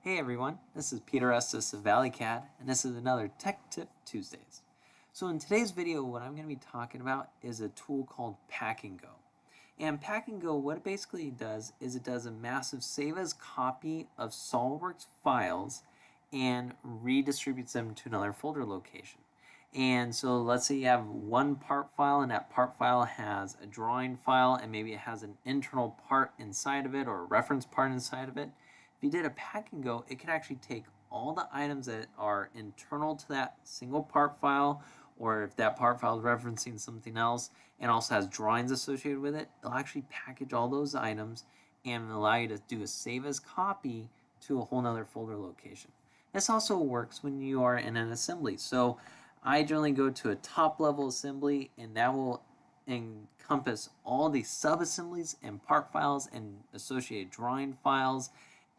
Hey everyone, this is Peter Estes of ValleyCAD, and this is another TechTip Tuesdays. So in today's video, what I'm going to be talking about is a tool called Pack and Go. And Pack and Go, what it basically does is it does a massive save as copy of SOLIDWORKS files and redistributes them to another folder location. And so let's say you have one part file and that part file has a drawing file and maybe it has an internal part inside of it or a reference part inside of it. If you did a Pack and Go, it could actually take all the items that are internal to that single part file, or if that part file is referencing something else and also has drawings associated with it, it'll actually package all those items and allow you to do a save as copy to a whole nother folder location. This also works when you are in an assembly. So I generally go to a top level assembly, and that will encompass all the sub-assemblies and part files and associated drawing files,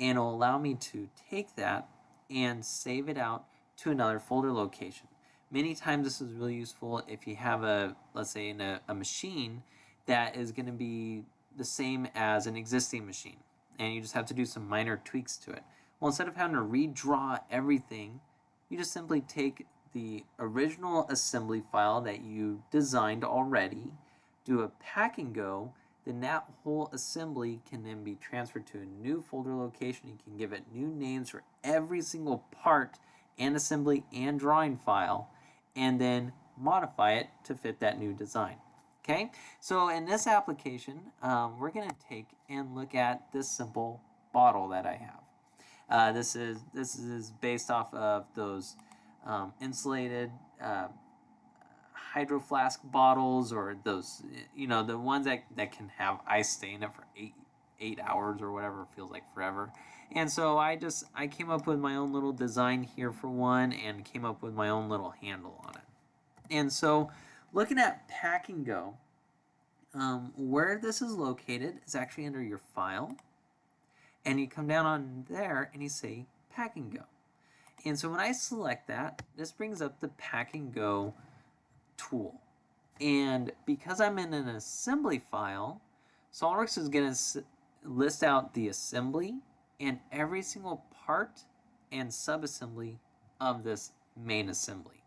and it'll allow me to take that and save it out to another folder location. Many times this is really useful if you have let's say a machine that is going to be the same as an existing machine, and you just have to do some minor tweaks to it. Well, instead of having to redraw everything, you just simply take the original assembly file that you designed already, do a Pack and Go, then that whole assembly can then be transferred to a new folder location. You can give it new names for every single part and assembly and drawing file, and then modify it to fit that new design. Okay, so in this application, we're going to take and look at this simple bottle that I have. This is based off of those insulated hydro flask bottles, or those, the ones that can have ice stay in it for eight hours or whatever. It feels like forever. And so I came up with my own little design here for one, and came up with my own little handle on it. And so looking at Pack and Go, where this is located is actually under your file, and you come down on there and you say Pack and Go. And so when I select that, this brings up the Pack and Go tool. And because I'm in an assembly file, SOLIDWORKS is going to list out the assembly and every single part and subassembly of this main assembly.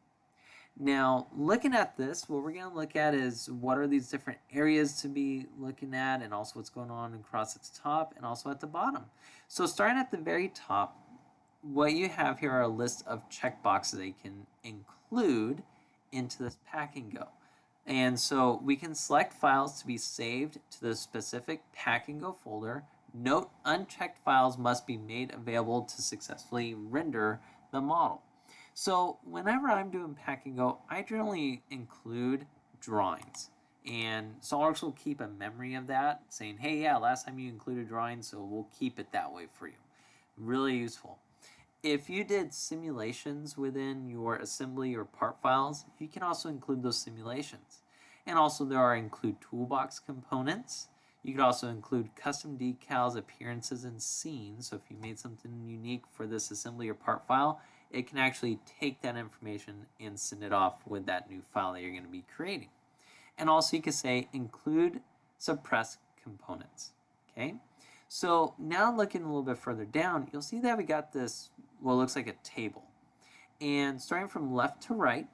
Now, looking at this, what we're going to look at is what are these different areas to be looking at, and also what's going on across its top and also at the bottom. So starting at the very top, what you have here are a list of checkboxes that you can include into this Pack and Go. And so we can select files to be saved to the specific Pack and Go folder. Note, unchecked files must be made available to successfully render the model. So whenever I'm doing Pack and Go, I generally include drawings. And SOLIDWORKS will keep a memory of that, saying, hey, yeah, last time you included drawings, so we'll keep it that way for you. Really useful. If you did simulations within your assembly or part files, you can also include those simulations. And also there are include toolbox components. You could also include custom decals, appearances, and scenes. So if you made something unique for this assembly or part file, it can actually take that information and send it off with that new file that you're going to be creating. And also you can say include suppress components. Okay. So now looking a little bit further down, you'll see that we got this, what looks like a table. And starting from left to right,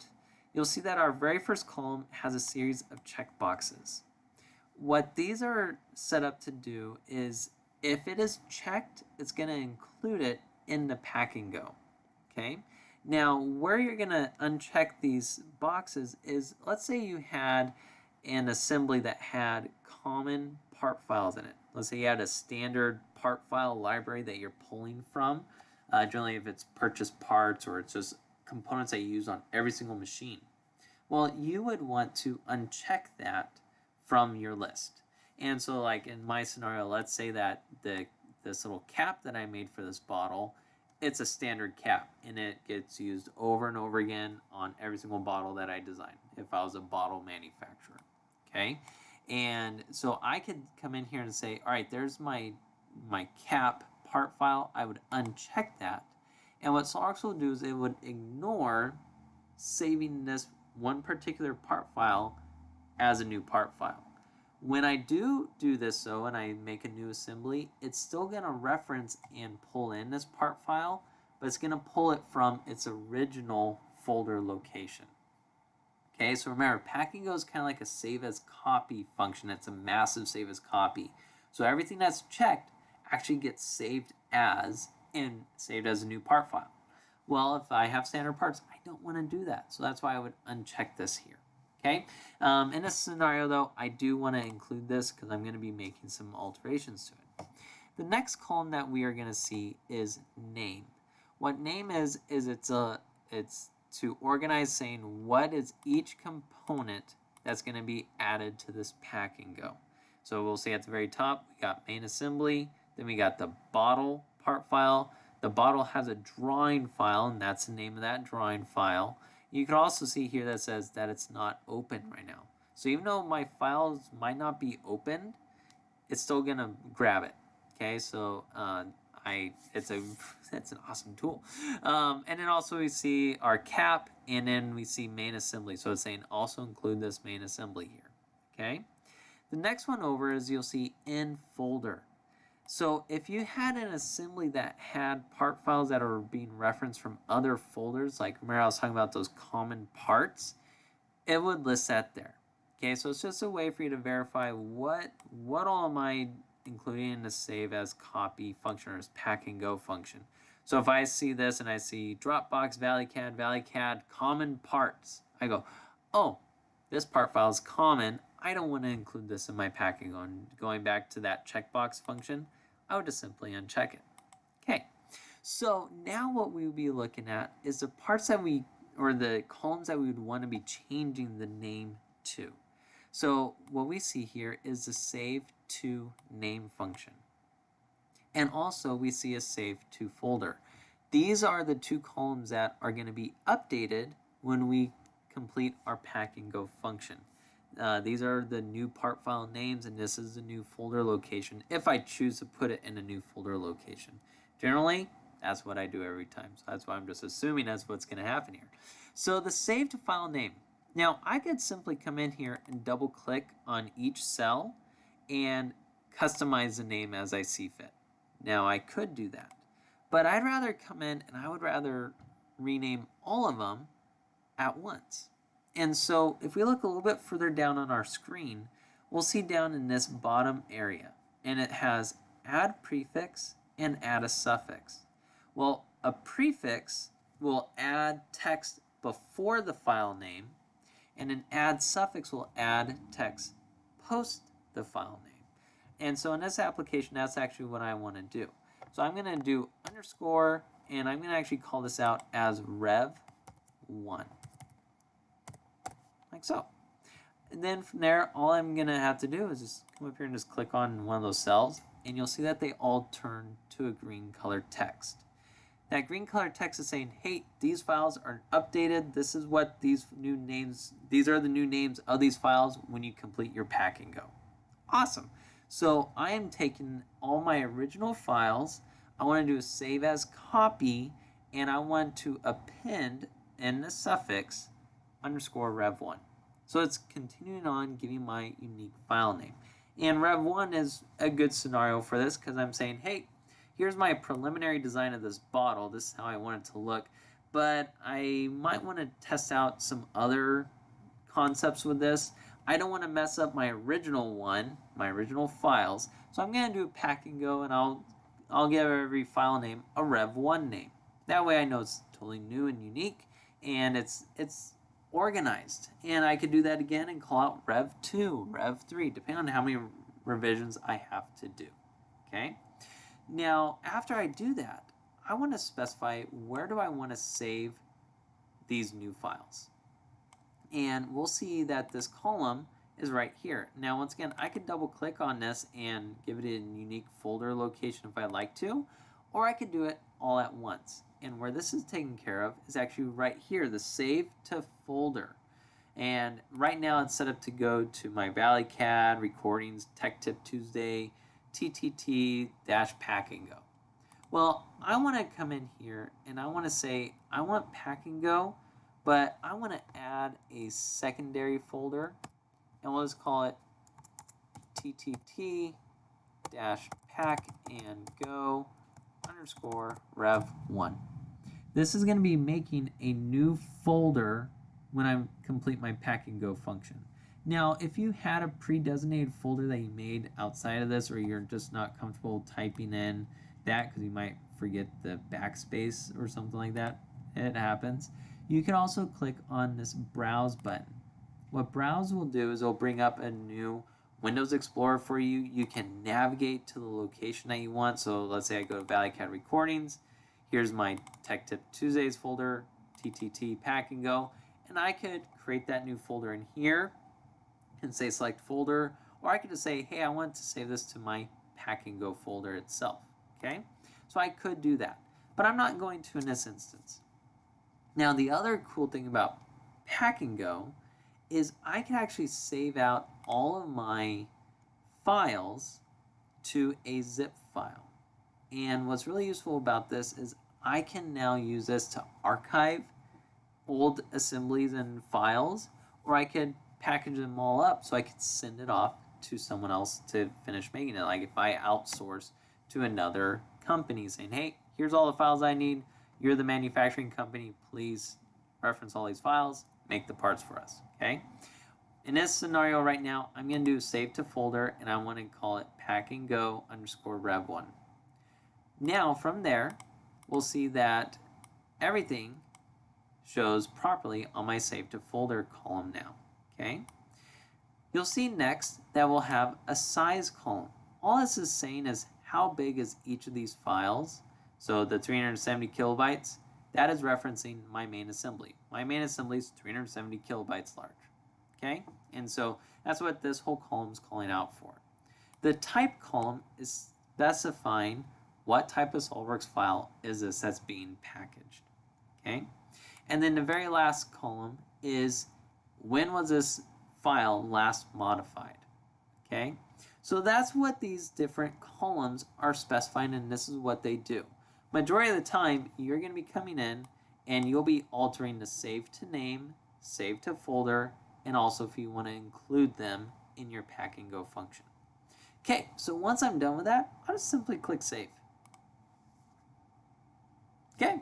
you'll see that our very first column has a series of checkboxes. What these are set up to do is, if it is checked, it's going to include it in the Pack and Go. Okay. Now, where you're going to uncheck these boxes is, let's say you had an assembly that had common part files in it. Let's say you had a standard part file library that you're pulling from. Generally, if it's purchased parts or it's just components that you use on every single machine. Well, you would want to uncheck that from your list. And so, like in my scenario, let's say that this little cap that I made for this bottle, it's a standard cap, and it gets used over and over again on every single bottle that I design if I was a bottle manufacturer. Okay, and so I could come in here and say, all right, there's my cap part file. I would uncheck that, and what SOLIDWORKS will do is it would ignore saving this one particular part file as a new part file. When I do this though, and I make a new assembly, it's still going to reference and pull in this part file, but it's going to pull it from its original folder location. Okay, so remember, packing go is kind of like a save as copy function. It's a massive save as copy. So everything that's checked actually gets saved as and saved as a new part file. Well, if I have standard parts, I don't want to do that. So that's why I would uncheck this here. Okay, in this scenario though, I do want to include this because I'm going to be making some alterations to it. The next column that we are going to see is name. What name is it's to organize saying what is each component that's going to be added to this pack and go. So we'll see at the very top, we got main assembly, then we got the bottle part file. The bottle has a drawing file, and that's the name of that drawing file. You can also see here that says that it's not open right now. So even though my files might not be opened, it's still gonna grab it. Okay, so it's an awesome tool. And then also we see our cap, and then we see main assembly. So it's saying also include this main assembly here. Okay. The next one over is you'll see in folder. So if you had an assembly that had part files that are being referenced from other folders, like remember I was talking about those common parts, it would list that there. Okay, so it's just a way for you to verify what all am I including in the save as copy function or as pack and go function. So if I see this and I see Dropbox, ValleyCAD, common parts, I go, oh, this part file is common. I don't want to include this in my pack and go. Going back to that checkbox function, I would just simply uncheck it. Okay, so now what we would be looking at is the parts that or the columns that we would want to be changing the name to. So what we see here is the save to name function. And also we see a save to folder. These are the two columns that are going to be updated when we complete our pack and go function. These are the new part file names, and this is the new folder location if I choose to put it in a new folder location. Generally, that's what I do every time. So that's why I'm just assuming that's what's going to happen here. So the save to file name. Now I could simply come in here and double click on each cell and customize the name as I see fit. Now I could do that, but I'd rather come in and I would rather rename all of them at once. And so if we look a little bit further down on our screen, we'll see down in this bottom area, and it has add prefix and add a suffix. Well, a prefix will add text before the file name, and an add suffix will add text post the file name. And so in this application, that's actually what I want to do. So I'm going to do underscore, and I'm going to actually call this out as rev1. Like so. And then from there, all I'm going to have to do is just come up here and just click on one of those cells, and you'll see that they all turn to a green colored text. That green colored text is saying, hey, these files are updated. This is what these are the new names of these files when you complete your pack and go. Awesome. So I am taking all my original files. I want to do a save as copy, and I want to append in the suffix underscore rev1. So it's continuing on giving my unique file name. And rev1 is a good scenario for this because I'm saying, hey, here's my preliminary design of this bottle. This is how I want it to look. But I might want to test out some other concepts with this. I don't want to mess up my original one, my original files. So I'm going to do a pack and go, and I'll give every file name a rev1 name. That way I know it's totally new and unique, and it's organized. And I could do that again and call out rev2, rev3, depending on how many revisions I have to do. Okay? Now, after I do that, I want to specify where do I want to save these new files. And we'll see that this column is right here. Now, once again, I could double click on this and give it a unique folder location if I'd like to, or I could do it all at once. And where this is taken care of is actually right here, the save to folder. And right now it's set up to go to my ValleyCAD, recordings, TechTip Tuesday, TTT-pack and go. Well, I want to come in here and I want to say, I want pack and go, but I want to add a secondary folder, and we'll just call it TTT dash pack and go underscore rev1. This is going to be making a new folder when I complete my pack and go function. Now, if you had a pre-designated folder that you made outside of this, or you're just not comfortable typing in that because you might forget the backspace or something like that, it happens. You can also click on this browse button. What browse will do is it'll bring up a new Windows Explorer for you. You can navigate to the location that you want. So let's say I go to ValleyCAD Recordings. Here's my TechTip Tuesdays folder, TTT Pack and Go, and I could create that new folder in here and say select folder, or I could just say, hey, I want to save this to my Pack and Go folder itself, okay? So I could do that, but I'm not going to in this instance. Now, the other cool thing about Pack and Go is I can actually save out all of my files to a zip file. And what's really useful about this is I can now use this to archive old assemblies and files, or I could package them all up so I could send it off to someone else to finish making it. Like if I outsource to another company saying, hey, here's all the files I need. You're the manufacturing company. Please reference all these files, make the parts for us, okay? In this scenario right now, I'm going to do save to folder, and I want to call it pack and go underscore rev1. Now, from there, we'll see that everything shows properly on my save to folder column now, okay? You'll see next that we'll have a size column. All this is saying is how big is each of these files. So the 370 kilobytes, that is referencing my main assembly. My main assembly is 370 kilobytes large, okay? And so that's what this whole column is calling out for. The type column is specifying what type of SOLIDWORKS file is this that's being packaged, okay? And then the very last column is when was this file last modified, okay? So that's what these different columns are specifying, and this is what they do. Majority of the time, you're going to be coming in and you'll be altering the save to name, save to folder, and also if you want to include them in your pack and go function. Okay, so once I'm done with that, I'll just simply click save. Okay,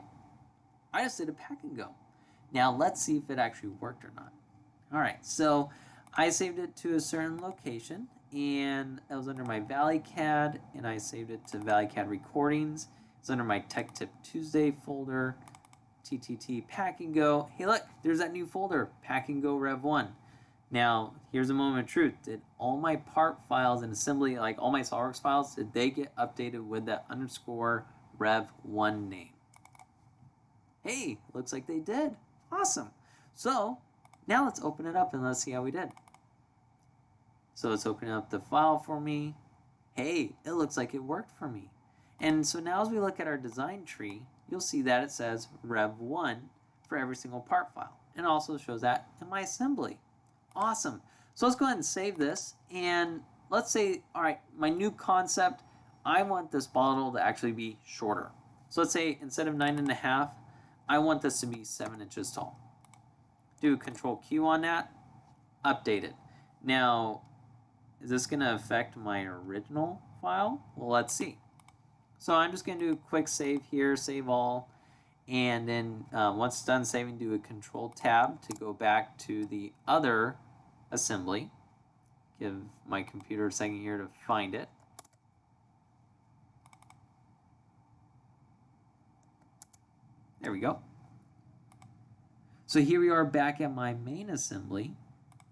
I just did a pack and go. Now let's see if it actually worked or not. All right, so I saved it to a certain location, and it was under my ValleyCAD, and I saved it to ValleyCAD Recordings. It's under my TechTip Tuesday folder, TTT Pack and Go. Hey, look, there's that new folder, Pack and Go Rev1. Now, here's a moment of truth. Did all my part files and assembly, like all my SOLIDWORKS files, did they get updated with that underscore Rev1 name? Hey, looks like they did. Awesome. So now let's open it up and let's see how we did. So let's open up the file for me. Hey, it looks like it worked for me. And so now as we look at our design tree, you'll see that it says Rev1 for every single part file. And also shows that in my assembly. Awesome. So let's go ahead and save this. And let's say, all right, my new concept, I want this bottle to actually be shorter. So let's say instead of 9.5, I want this to be 7 inches tall. Do Control Q on that, update it. Now, is this going to affect my original file? Well, let's see. So I'm just going to do a quick save here, save all, and then once it's done saving, do a Control Tab to go back to the other assembly. Give my computer a second here to find it. There we go. So here we are back at my main assembly,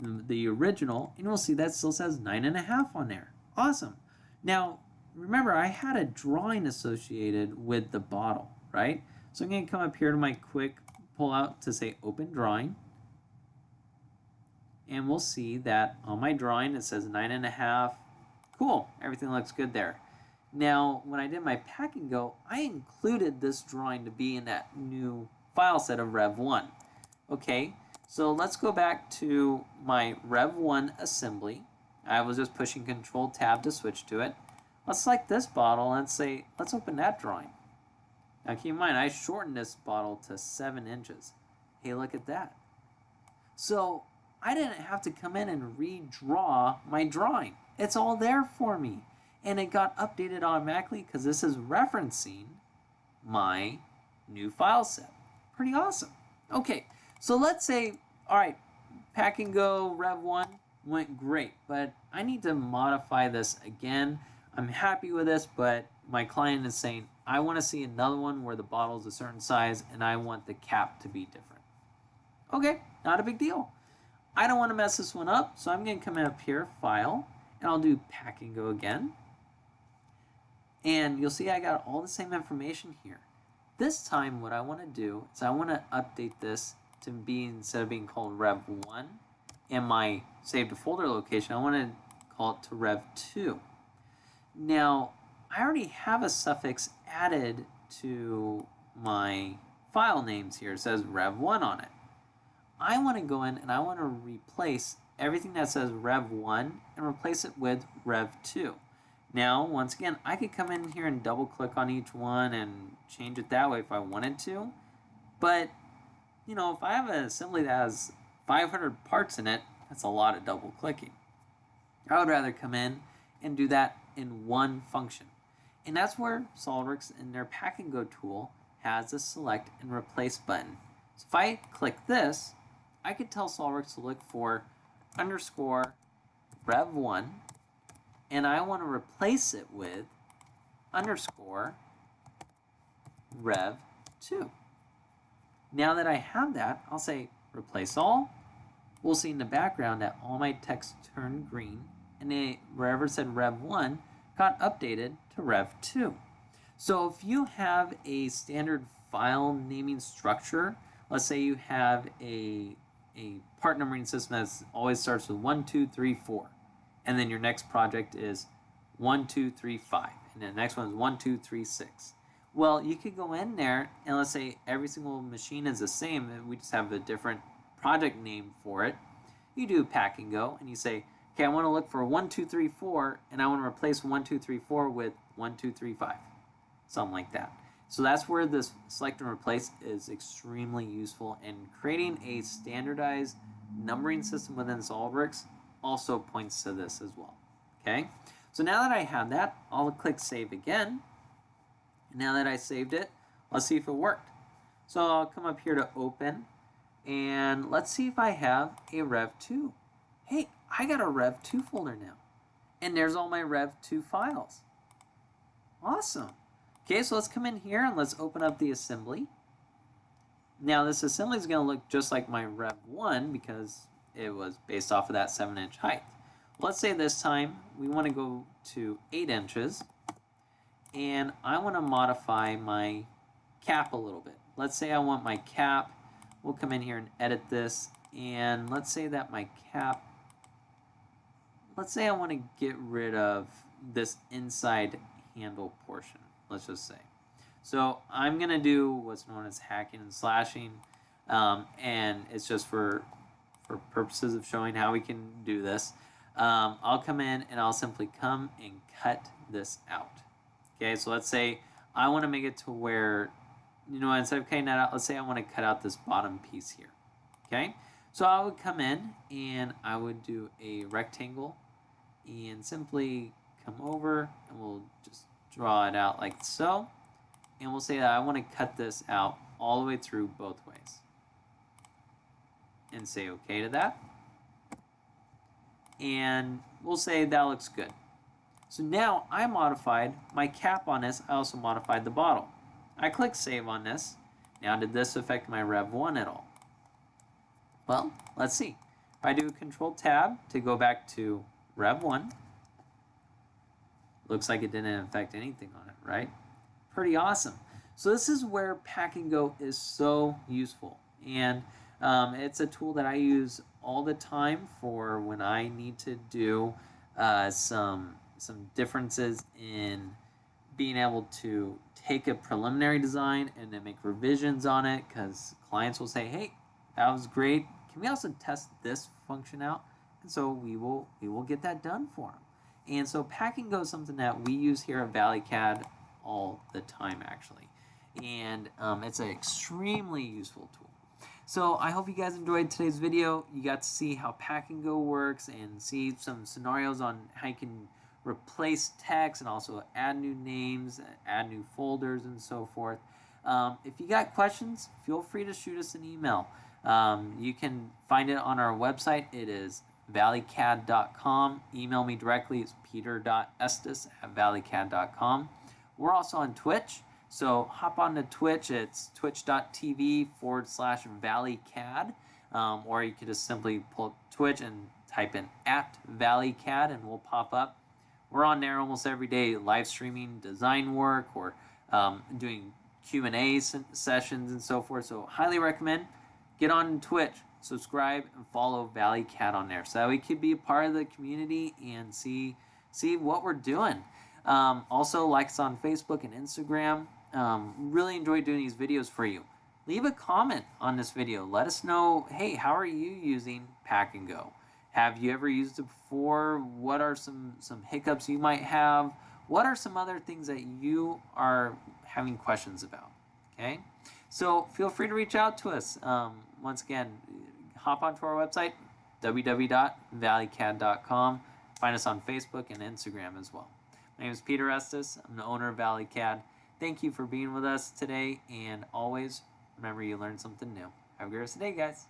the original, and we'll see that still says 9.5 on there. Awesome. Now, remember, I had a drawing associated with the bottle, right? So I'm going to come up here to my quick pull out to say open drawing. And we'll see that on my drawing it says 9.5. Cool, everything looks good there. Now, when I did my pack and go, I included this drawing to be in that new file set of Rev1. Okay, so let's go back to my Rev1 assembly. I was just pushing Control Tab to switch to it. Let's select this bottle and say, let's open that drawing. Now keep in mind, I shortened this bottle to 7 inches. Hey, look at that. So I didn't have to come in and redraw my drawing. It's all there for me. And it got updated automatically because this is referencing my new file set. Pretty awesome. Okay, so let's say, all right, Pack and Go Rev 1 went great, but I need to modify this again. I'm happy with this, but my client is saying, I want to see another one where the bottle is a certain size and I want the cap to be different. Okay, not a big deal. I don't want to mess this one up, so I'm going to come up here, File, and I'll do Pack and Go again. And you'll see I got all the same information here. This time what I want to do is I want to update this to be, instead of being called Rev 1 and my saved to folder location, I want to call it to Rev 2. Now, I already have a suffix added to my file names here. It says Rev 1 on it. I want to go in and I want to replace everything that says Rev 1 and replace it with Rev 2. Now, once again, I could come in here and double click on each one and change it that way if I wanted to. But, you know, if I have an assembly that has 500 parts in it, that's a lot of double clicking. I would rather come in and do that in one function. And that's where SOLIDWORKS in their Pack and Go tool has a select and replace button. So if I click this, I could tell SOLIDWORKS to look for underscore Rev 1, and I want to replace it with underscore Rev 2. Now that I have that, I'll say replace all. We'll see in the background that all my text turned green, and wherever it said Rev 1 got updated to Rev 2. So if you have a standard file naming structure, let's say you have a part numbering system that always starts with 1, 2, 3, 4. And then your next project is 1, 2, 3, 5. And then the next one is 1, 2, 3, 6. Well, you could go in there and let's say every single machine is the same. And we just have a different project name for it. You do Pack and Go and you say, okay, I want to look for 1, 2, 3, 4. And I want to replace 1, 2, 3, 4 with 1, 2, 3, 5. Something like that. So that's where this select and replace is extremely useful, and creating a standardized numbering system within SOLIDWORKS also points to this as well. Okay, so now that I have that, I'll click save again. Now that I saved it, let's see if it worked. So I'll come up here to open, and let's see if I have a Rev 2. Hey, I got a Rev 2 folder now, and there's all my Rev 2 files. Awesome. Okay, so let's come in here and let's open up the assembly. Now this assembly is going to look just like my Rev 1 because it was based off of that 7-inch height. Let's say this time we want to go to 8 inches and I want to modify my cap a little bit. Let's say I want my cap, we'll come in here and edit this, and let's say that my cap, let's say I want to get rid of this inside handle portion. Let's just say. So I'm going to do what's known as hacking and slashing, and it's just for purposes of showing how we can do this. I'll come in and I'll simply come and cut this out. Okay, so let's say I want to make it to where, you know, instead of cutting that out, let's say I want to cut out this bottom piece here. Okay, so I would come in and I would do a rectangle and simply come over and we'll just draw it out like so, and we'll say that I want to cut this out all the way through both ways and say okay to that, and we'll say that looks good. So now I modified my cap on this. I also modified the bottle. I click save on this. Now did this affect my Rev 1 at all? Well, let's see. If I do Control Tab to go back to Rev 1, looks like it didn't affect anything on it, right? Pretty awesome. So this is where Pack and Go is so useful, and it's a tool that I use all the time for when I need to do some differences in being able to take a preliminary design and then make revisions on it, because clients will say, hey, that was great, can we also test this function out? And so we will get that done for them. And so Pack and Go is something that we use here at ValleyCAD all the time, actually. And it's an extremely useful tool. So I hope you guys enjoyed today's video. You got to see how Pack and Go works and see some scenarios on how you can replace text and also add new names, add new folders, and so forth. If you got questions, feel free to shoot us an email. You can find it on our website. It is valleycad.com. Email me directly. It's peter.estes@valleycad.com. We're also on Twitch. So hop on to Twitch. It's twitch.tv/valleycad. Or you could just simply pull up Twitch and type in @valleycad and we'll pop up. We're on there almost every day, live streaming design work or doing Q&A sessions and so forth. So highly recommend get on Twitch, subscribe, and follow ValleyCAD on there so that we could be a part of the community and see what we're doing. Also, like us on Facebook and Instagram. Really enjoy doing these videos for you. Leave a comment on this video. Let us know, hey, how are you using Pack and Go? Have you ever used it before? What are some hiccups you might have? What are some other things that you are having questions about? Okay, so feel free to reach out to us. Once again, hop onto our website, www.valleycad.com. Find us on Facebook and Instagram as well. My name is Peter Estes. I'm the owner of ValleyCAD. Thank you for being with us today, and always remember you learned something new. Have a great rest of the day, guys.